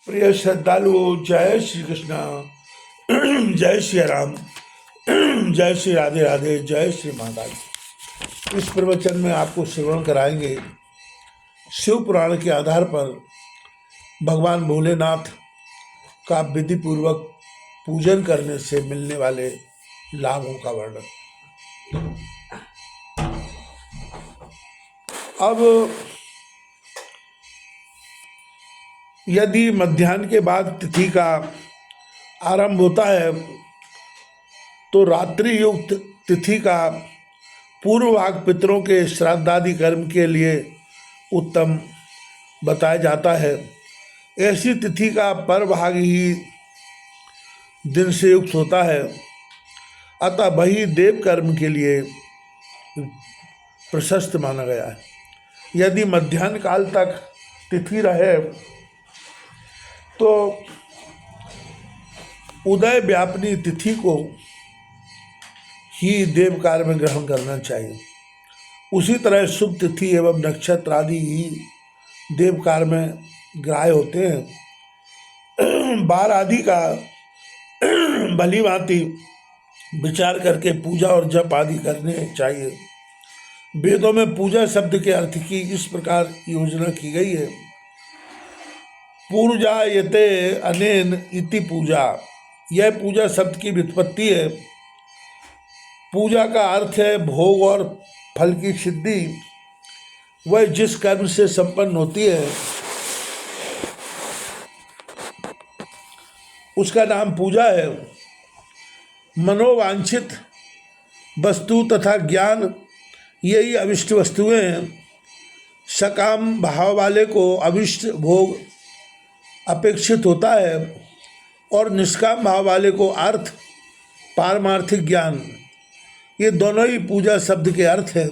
प्रिय श्रद्धालुओं, जय श्री कृष्ण, जय श्री राम, जय श्री राधे राधे, जय श्री महाकाल। इस प्रवचन में आपको श्रवण कराएंगे शिव पुराण के आधार पर भगवान भोलेनाथ का विधि पूर्वक पूजन करने से मिलने वाले लाभों का वर्णन। अब यदि मध्याह्न के बाद तिथि का आरंभ होता है तो रात्रि युक्त तिथि का पूर्व भाग पितरों के श्राद्धादि कर्म के लिए उत्तम बताया जाता है। ऐसी तिथि का पर भाग ही दिन से युक्त होता है, अतः वही देव कर्म के लिए प्रशस्त माना गया है। यदि मध्याह्न काल तक तिथि रहे तो उदय व्यापनी तिथि को ही देव कार्य में ग्रहण करना चाहिए। उसी तरह शुभ तिथि एवं नक्षत्र आदि ही देव कार्य में ग्राह्य होते हैं। बार आदि का भली भांति विचार करके पूजा और जप आदि करने चाहिए। वेदों में पूजा शब्द के अर्थ की इस प्रकार योजना की गई है। पूजा यते अनेन इति पूजा, यह पूजा शब्द की व्युत्पत्ति है। पूजा का अर्थ है भोग और फल की सिद्धि। वह जिस कर्म से संपन्न होती है उसका नाम पूजा है। मनोवांछित वस्तु तथा ज्ञान यही अभिष्ट वस्तुएं हैं। सकाम भाव वाले को अभिष्ट भोग अपेक्षित होता है और निष्काम भाव वाले को अर्थ पारमार्थिक ज्ञान, ये दोनों ही पूजा शब्द के अर्थ हैं।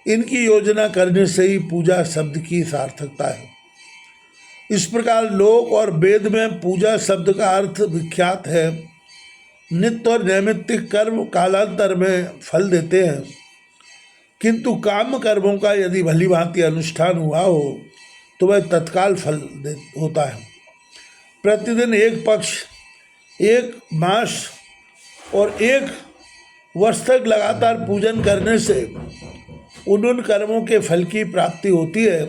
इनकी योजना करने से ही पूजा शब्द की सार्थकता है। इस प्रकार लोक और वेद में पूजा शब्द का अर्थ विख्यात है। नित्य और नैमित्तिक कर्म कालांतर में फल देते हैं, किंतु काम कर्मों का यदि भली भांति अनुष्ठान हुआ हो तो वह तत्काल फल होता है। प्रतिदिन एक पक्ष, एक मास और एक वर्ष तक लगातार पूजन करने से उन कर्मों के फल की प्राप्ति होती है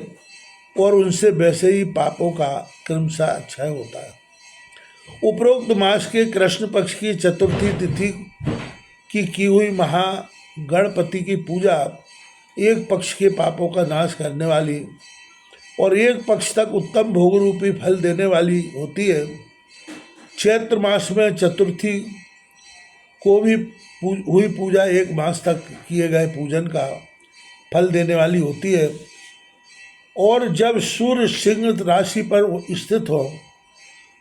और उनसे वैसे ही पापों का क्रमशः क्षय होता है। उपरोक्त मास के कृष्ण पक्ष की चतुर्थी तिथि की हुई महागणपति की पूजा एक पक्ष के पापों का नाश करने वाली और एक पक्ष तक उत्तम भोग रूपी फल देने वाली होती है। चैत्र मास में चतुर्थी को भी हुई पूजा एक मास तक किए गए पूजन का फल देने वाली होती है। और जब सूर्य सिंह राशि पर स्थित हो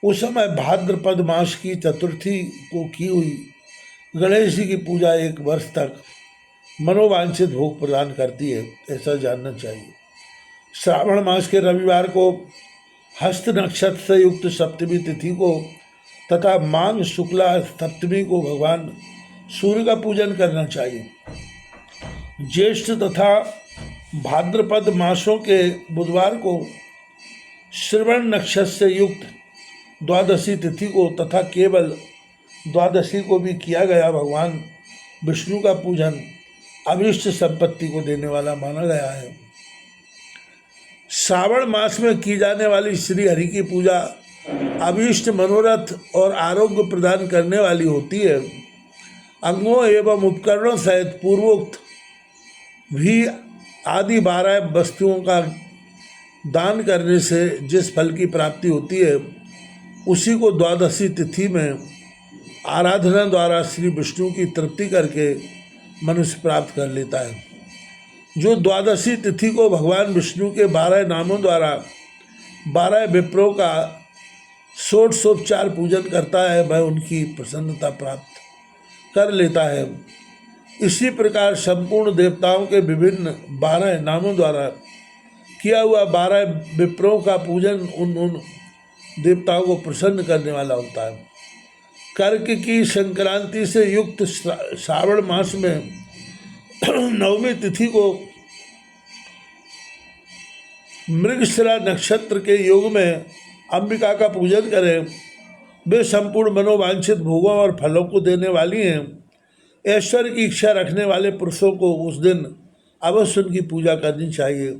उस समय भाद्रपद मास की चतुर्थी को की हुई गणेश जी की पूजा एक वर्ष तक मनोवांछित भोग प्रदान करती है, ऐसा जानना चाहिए। श्रावण मास के रविवार को हस्त नक्षत्र से युक्त सप्तमी तिथि को तथा माघ शुक्ला सप्तमी को भगवान सूर्य का पूजन करना चाहिए। ज्येष्ठ तथा भाद्रपद मासों के बुधवार को श्रवण नक्षत्र से युक्त द्वादशी तिथि को तथा केवल द्वादशी को भी किया गया भगवान विष्णु का पूजन अभिष्ट संपत्ति को देने वाला माना गया है। श्रावण मास में की जाने वाली श्री हरि की पूजा अभीष्ट मनोरथ और आरोग्य प्रदान करने वाली होती है। अंगों एवं उपकरणों सहित पूर्वोक्त भी आदि 12 वस्तुओं का दान करने से जिस फल की प्राप्ति होती है उसी को द्वादशी तिथि में आराधना द्वारा श्री विष्णु की तृप्ति करके मनुष्य प्राप्त कर लेता है। जो द्वादशी तिथि को भगवान विष्णु के 12 नामों द्वारा 12 विप्रों का षोडशोपचार पूजन करता है वह उनकी प्रसन्नता प्राप्त कर लेता है। इसी प्रकार संपूर्ण देवताओं के विभिन्न 12 नामों द्वारा किया हुआ 12 विप्रों का पूजन उन देवताओं को प्रसन्न करने वाला होता है। कर्क की संक्रांति से युक्त श्रावण मास में नवमी तिथि को मृगशिरा नक्षत्र के योग में अंबिका का पूजन करें। वे संपूर्ण मनोवांछित भोगों और फलों को देने वाली हैं। ऐश्वर्य की इच्छा रखने वाले पुरुषों को उस दिन अवश्य उनकी पूजा करनी चाहिए।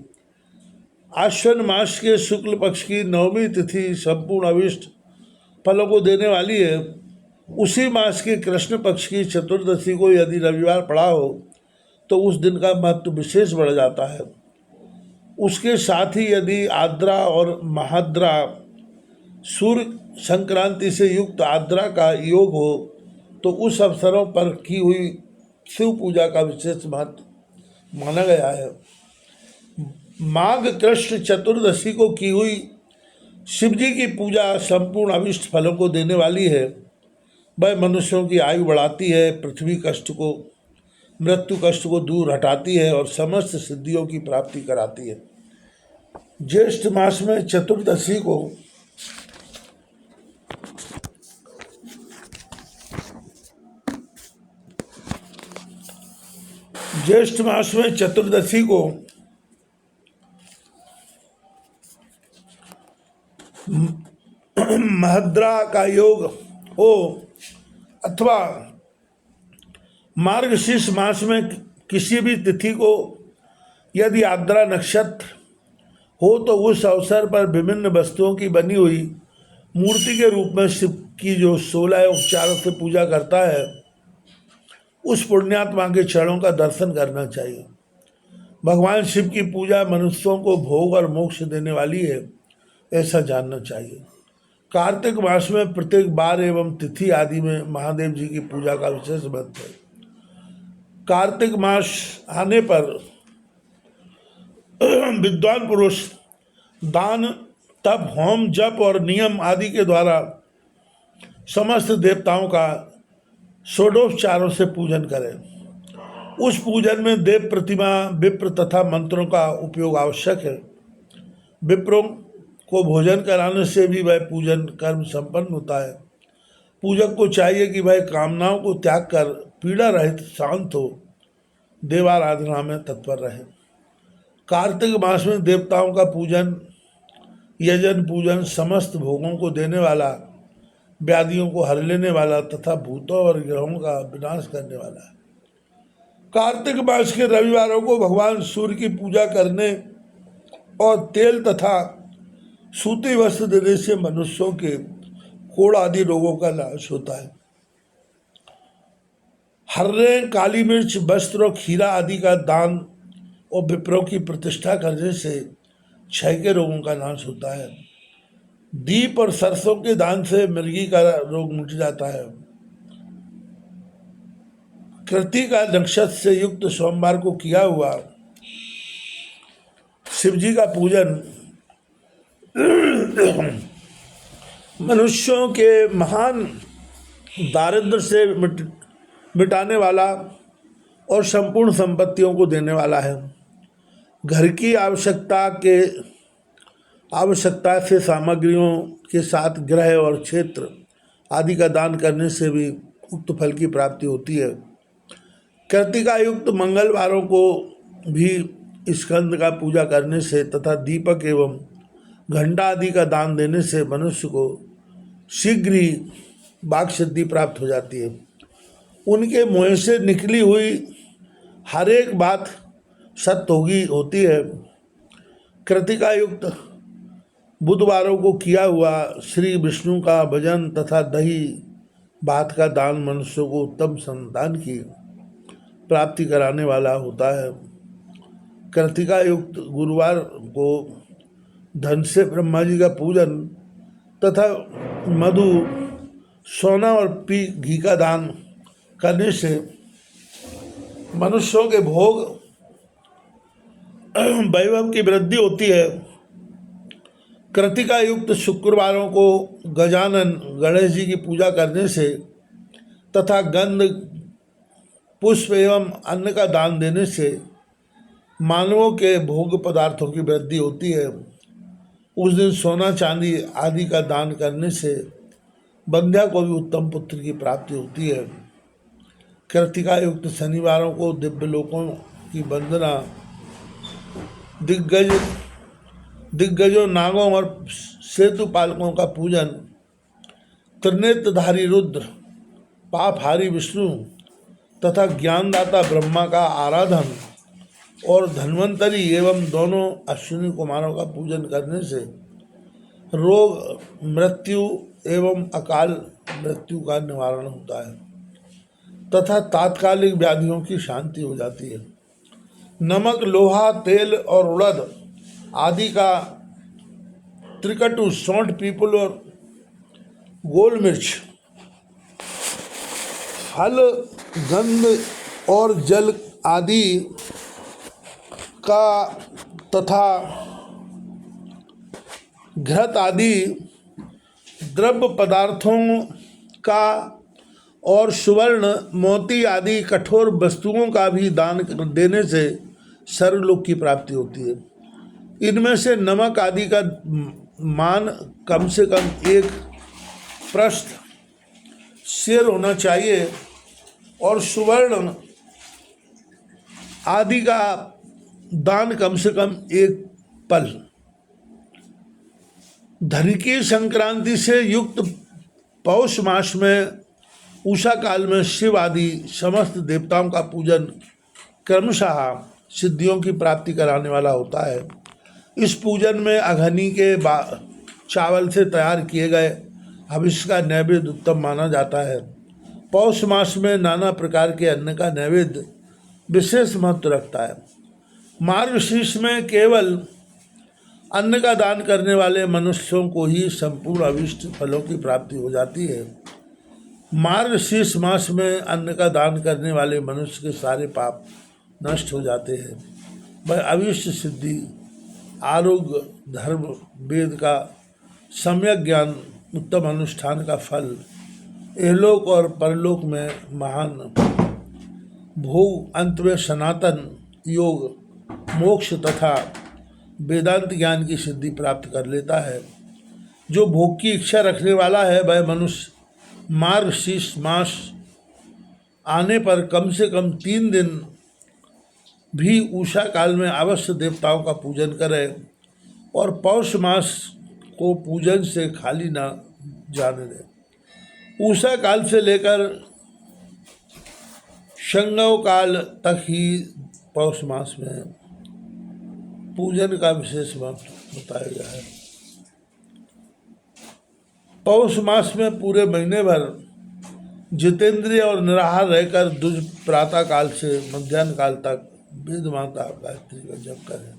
आश्विन मास के शुक्ल पक्ष की नवमी तिथि संपूर्ण अभिष्ट फलों को देने वाली है। उसी मास के कृष्ण पक्ष की चतुर्दशी को यदि रविवार पड़ा हो तो उस दिन का महत्व विशेष बढ़ जाता है। उसके साथ ही यदि आद्रा और महाद्रा सूर्य संक्रांति से युक्त आद्रा का योग हो तो उस अवसरों पर की हुई शिव पूजा का विशेष महत्व माना गया है। माघ कृष्ण चतुर्दशी को की हुई शिव जी की पूजा संपूर्ण अभिष्ट फलों को देने वाली है। वह मनुष्यों की आयु बढ़ाती है, पृथ्वी कष्ट को मृत्यु कष्ट को दूर हटाती है और समस्त सिद्धियों की प्राप्ति कराती है। ज्येष्ठ मास में चतुर्दशी को महद्रा का योग हो अथवा मार्गशीर्ष मास में किसी भी तिथि को यदि आद्रा नक्षत्र हो तो उस अवसर पर विभिन्न वस्तुओं की बनी हुई मूर्ति के रूप में शिव की जो 16 उपचारों से पूजा करता है उस पुण्यात्मा के चरणों का दर्शन करना चाहिए। भगवान शिव की पूजा मनुष्यों को भोग और मोक्ष देने वाली है, ऐसा जानना चाहिए। कार्तिक मास में प्रत्येक बार एवं तिथि आदि में महादेव जी की पूजा का विशेष महत्व है। कार्तिक मास आने पर विद्वान पुरुष दान, तप, होम, जप और नियम आदि के द्वारा समस्त देवताओं का षोडोपचारों से पूजन करें। उस पूजन में देव प्रतिमा, विप्र तथा मंत्रों का उपयोग आवश्यक है। विप्रों को भोजन कराने से भी वह पूजन कर्म संपन्न होता है। पूजक को चाहिए कि वह कामनाओं को त्याग कर पीड़ा रहित शांत हो देवाराधना में तत्पर रहे। कार्तिक मास में देवताओं का पूजन, यजन पूजन समस्त भोगों को देने वाला, व्याधियों को हर लेने वाला तथा भूतों और ग्रहों का विनाश करने वाला है। कार्तिक मास के रविवारों को भगवान सूर्य की पूजा करने और तेल तथा सूती वस्त्र देने से मनुष्यों के कोढ़ आदि रोगों का नाश होता है। हर्रे, काली मिर्च, वस्त्र और खीरा आदि का दान और विप्रों की प्रतिष्ठा करने से क्षय के रोगों का नाश होता है। दीप और सरसों के दान से मृगी का रोग मिट जाता है। कृतिका नक्षत्र से युक्त सोमवार को किया हुआ शिव जी का पूजन मनुष्यों के महान दारिद्र से मिटाने वाला और संपूर्ण संपत्तियों को देने वाला है। घर की आवश्यकता से सामग्रियों के साथ गृह और क्षेत्र आदि का दान करने से भी उक्त फल की प्राप्ति होती है। कृतिका युक्त मंगलवारों को भी स्कंद का पूजा करने से तथा दीपक एवं घंटा आदि का दान देने से मनुष्य को शीघ्र ही वाक सिद्धि प्राप्त हो जाती है। उनके मुँह से निकली हुई हर एक बात सत्य होती है। कृतिका युक्त बुधवारों को किया हुआ श्री विष्णु का भजन तथा दही भात का दान मनुष्य को उत्तम संतान की प्राप्ति कराने वाला होता है। कृतिका युक्त गुरुवार को धन से ब्रह्मा जी का पूजन तथा मधु, सोना और घी का दान करने से मनुष्यों के भोग वैभव की वृद्धि होती है। कृतिका युक्त शुक्रवारों को गजानन गणेश जी की पूजा करने से तथा गंध, पुष्प एवं अन्न का दान देने से मानवों के भोग पदार्थों की वृद्धि होती है। उस दिन सोना चांदी आदि का दान करने से बंध्या को भी उत्तम पुत्र की प्राप्ति होती है। कृतिका युक्त शनिवारों को दिव्य लोकों की वंदना, दिग्गज दिग्गजों, नागों और सेतु पालकों का पूजन, त्रिनेत्रधारी रुद्र, पापहारी विष्णु तथा ज्ञानदाता ब्रह्मा का आराधन और धन्वंतरी एवं दोनों अश्विनी कुमारों का पूजन करने से रोग, मृत्यु एवं अकाल मृत्यु का निवारण होता है तथा तात्कालिक व्याधियों की शांति हो जाती है। नमक, लोहा, तेल और उड़द आदि का त्रिकटु, सौंठ, पीपल और गोल मिर्च, फल, गंध और जल आदि का तथा घृत आदि द्रव्य पदार्थों का और सुवर्ण, मोती आदि कठोर वस्तुओं का भी दान देने से सर्वलोक की प्राप्ति होती है। इनमें से नमक आदि का मान कम से कम 1 प्रस्थ शेर होना चाहिए और सुवर्ण आदि का दान कम से कम 1 पल। धनिकी संक्रांति से युक्त पौष मास में उषा काल में शिव आदि समस्त देवताओं का पूजन क्रमशः सिद्धियों की प्राप्ति कराने वाला होता है। इस पूजन में अघनी के चावल से तैयार किए गए हविष्य का नैवेद्य उत्तम माना जाता है। पौष मास में नाना प्रकार के अन्न का नैवेद्य विशेष महत्व रखता है। मार्गशीर्ष में केवल अन्न का दान करने वाले मनुष्यों को ही संपूर्ण अभिष्ट फलों की प्राप्ति हो जाती है। मार्गशीर्ष मास में अन्न का दान करने वाले मनुष्य के सारे पाप नष्ट हो जाते हैं। वह अभिष्ट सिद्धि, आरोग्य, धर्म, वेद का सम्यक ज्ञान, उत्तम अनुष्ठान का फल, इहलोक और परलोक में महान भोग, अंत में सनातन योग, मोक्ष तथा वेदांत ज्ञान की सिद्धि प्राप्त कर लेता है। जो भोग की इच्छा रखने वाला है वह मनुष्य मार्गशीर्ष मास आने पर कम से कम 3 दिन भी उषा काल में अवश्य देवताओं का पूजन करे और पौष मास को पूजन से खाली ना जाने दे। उषा काल से लेकर शंगव काल तक ही पौष मास में पूजन का विशेष महत्व बताया गया है। पौष मास में पूरे महीने भर जितेंद्रिय और निराहार रहकर दुज प्रातः काल से मध्याह्न काल तक वेद माता गायत्री का जप करें।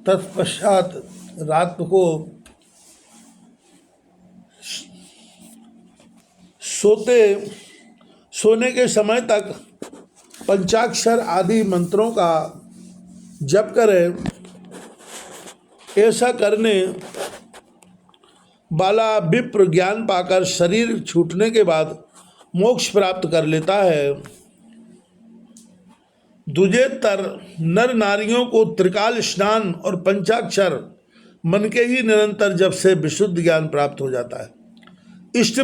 तत्पश्चात रात को सोने के समय तक पंचाक्षर आदि मंत्रों का जप करें। ऐसा करने वाला विप्र ज्ञान पाकर शरीर छूटने के बाद मोक्ष प्राप्त कर लेता है। द्विजेतर नर नारियों को त्रिकाल स्नान और पंचाक्षर मन के ही निरंतर जप से विशुद्ध ज्ञान प्राप्त हो जाता है। इष्ट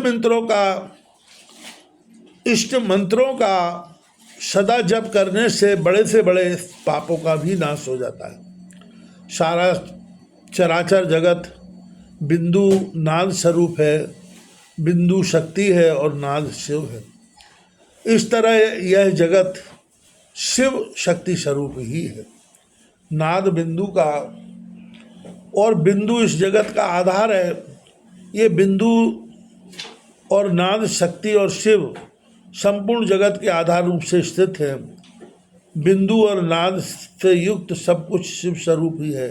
मंत्रों का सदा जप करने से बड़े पापों का भी नाश हो जाता है। सारा चराचर जगत बिंदु नाद स्वरूप है, बिंदु शक्ति है और नाद शिव है। इस तरह यह जगत शिव शक्ति स्वरूप ही है। नाद बिंदु का और बिंदु इस जगत का आधार है। ये बिंदु और नाद शक्ति और शिव संपूर्ण जगत के आधार रूप से स्थित है। बिंदु और नाद से युक्त सब कुछ शिव स्वरूप ही है,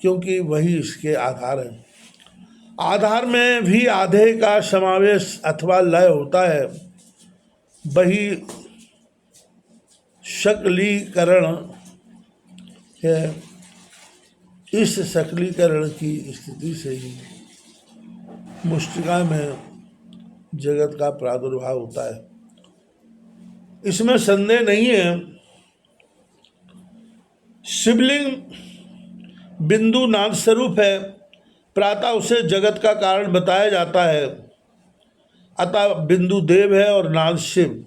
क्योंकि वही इसके आधार है। आधार में भी आधे का समावेश अथवा लय होता है। वही शकलीकरण है। इस शकलीकरण की स्थिति से ही मुष्टिका में जगत का प्रादुर्भाव होता है, इसमें संदेह नहीं है। शिवलिंग बिंदु नाद स्वरूप है, प्रातः उसे जगत का कारण बताया जाता है। अतः बिंदु देव है और नाद शिव,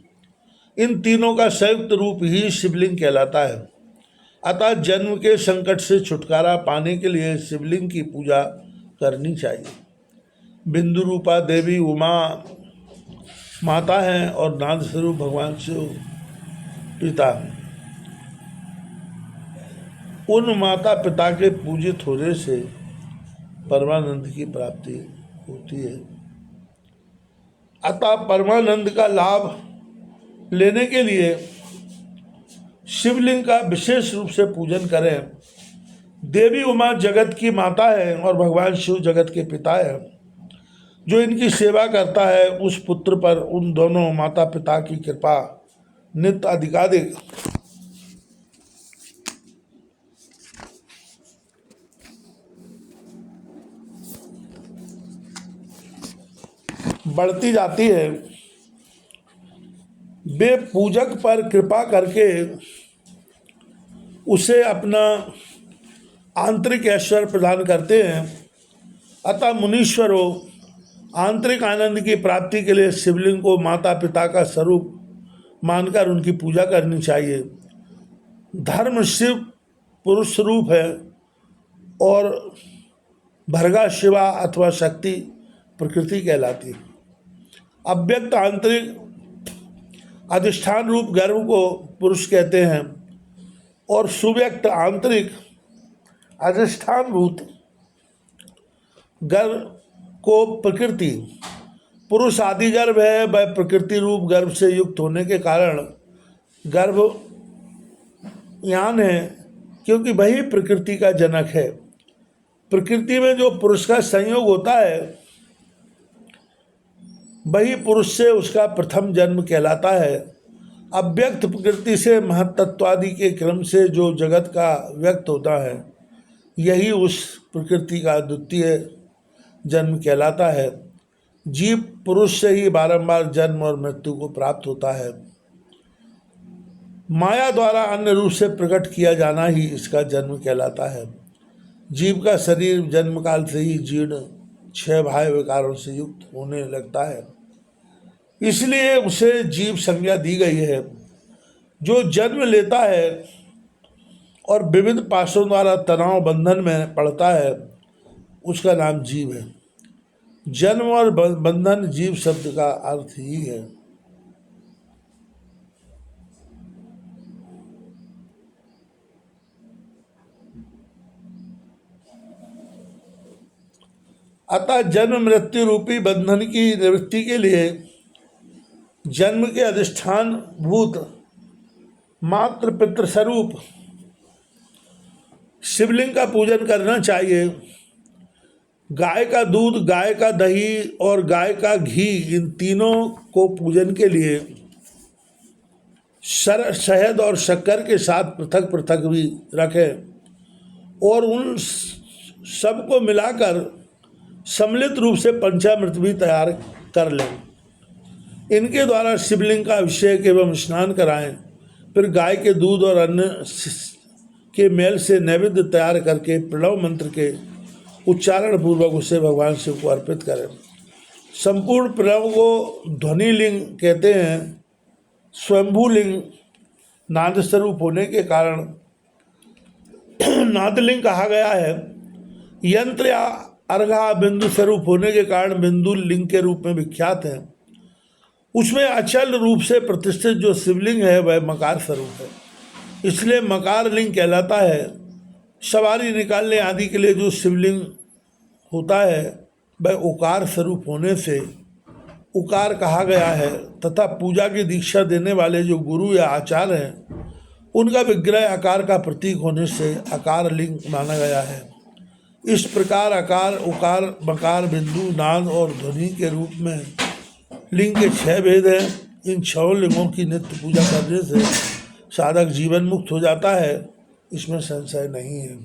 इन तीनों का संयुक्त रूप ही शिवलिंग कहलाता है। अतः जन्म के संकट से छुटकारा पाने के लिए शिवलिंग की पूजा करनी चाहिए। बिंदु रूपा देवी उमा माता हैं और नाद स्वरूप भगवान शिव पिता। उन माता पिता के पूजित होने से परमानंद की प्राप्ति होती है। अतः परमानंद का लाभ लेने के लिए शिवलिंग का विशेष रूप से पूजन करें। देवी उमा जगत की माता है और भगवान शिव जगत के पिता है। जो इनकी सेवा करता है उस पुत्र पर उन दोनों माता पिता की कृपा नित्य अधिकाधिक बढ़ती जाती है। वे पूजक पर कृपा करके उसे अपना आंतरिक ऐश्वर्य प्रदान करते हैं। अतः मुनीश्वरों, आंतरिक आनंद की प्राप्ति के लिए शिवलिंग को माता पिता का स्वरूप मानकर उनकी पूजा करनी चाहिए। धर्म शिव पुरुष स्वरूप है और भर्गा शिवा अथवा शक्ति प्रकृति कहलाती है। अव्यक्त आंतरिक अधिष्ठान रूप गर्भ को पुरुष कहते हैं और सुव्यक्त आंतरिक अधिष्ठान भूत गर्भ को प्रकृति। पुरुष आदि गर्भ है, वह प्रकृति रूप गर्भ से युक्त होने के कारण गर्भयान है, क्योंकि वही प्रकृति का जनक है। प्रकृति में जो पुरुष का संयोग होता है वही पुरुष से उसका प्रथम जन्म कहलाता है। अव्यक्त प्रकृति से महत्त्वादि के क्रम से जो जगत का व्यक्त होता है यही उस प्रकृति का द्वितीय जन्म कहलाता है। जीव पुरुष से ही बारंबार जन्म और मृत्यु को प्राप्त होता है। माया द्वारा अन्य रूप से प्रकट किया जाना ही इसका जन्म कहलाता है। जीव का शरीर जन्म काल से ही जीर्ण 6 बाह्य विकारों से युक्त होने लगता है, इसलिए उसे जीव संज्ञा दी गई है। जो जन्म लेता है और विविध पाशों द्वारा तनाव बंधन में पड़ता है उसका नाम जीव है। जन्म और बंधन जीव शब्द का अर्थ ही है। अतः जन्म मृत्यु रूपी बंधन की निवृत्ति के लिए जन्म के अधिष्ठान भूत मातृ पितृ स्वरूप शिवलिंग का पूजन करना चाहिए। गाय का दूध, गाय का दही और गाय का घी, इन तीनों को पूजन के लिए शहद और शक्कर के साथ पृथक पृथक भी रखें और उन सबको मिलाकर सम्मिलित रूप से पंचामृत भी तैयार कर लें। इनके द्वारा शिवलिंग का अभिषेक एवं स्नान कराएं। फिर गाय के दूध और अन्न के मेल से नैवेद्य तैयार करके प्रणव मंत्र के उच्चारण पूर्वक उसे भगवान शिव को अर्पित करें। संपूर्ण प्रणव को ध्वनि लिंग कहते हैं। स्वयंभू लिंग नाद स्वरूप होने के कारण नादलिंग कहा गया है। यंत्र या अर्घा बिंदु स्वरूप होने के कारण बिंदु लिंग के रूप में विख्यात है। उसमें अचल रूप से प्रतिष्ठित जो शिवलिंग है वह मकार स्वरूप है, इसलिए मकार लिंग कहलाता है। सवारी निकालने आदि के लिए जो शिवलिंग होता है वह उकार स्वरूप होने से उकार कहा गया है, तथा पूजा की दीक्षा देने वाले जो गुरु या आचार्य हैं उनका विग्रह आकार का प्रतीक होने से आकार लिंग माना गया है। इस प्रकार आकार, उकार, मकार, बिंदु, नाद और ध्वनि के रूप में लिंग के 6 भेद हैं। इन 6 लिंगों की नित्य पूजा करने से साधक जीवन मुक्त हो जाता है, इसमें संशय नहीं है।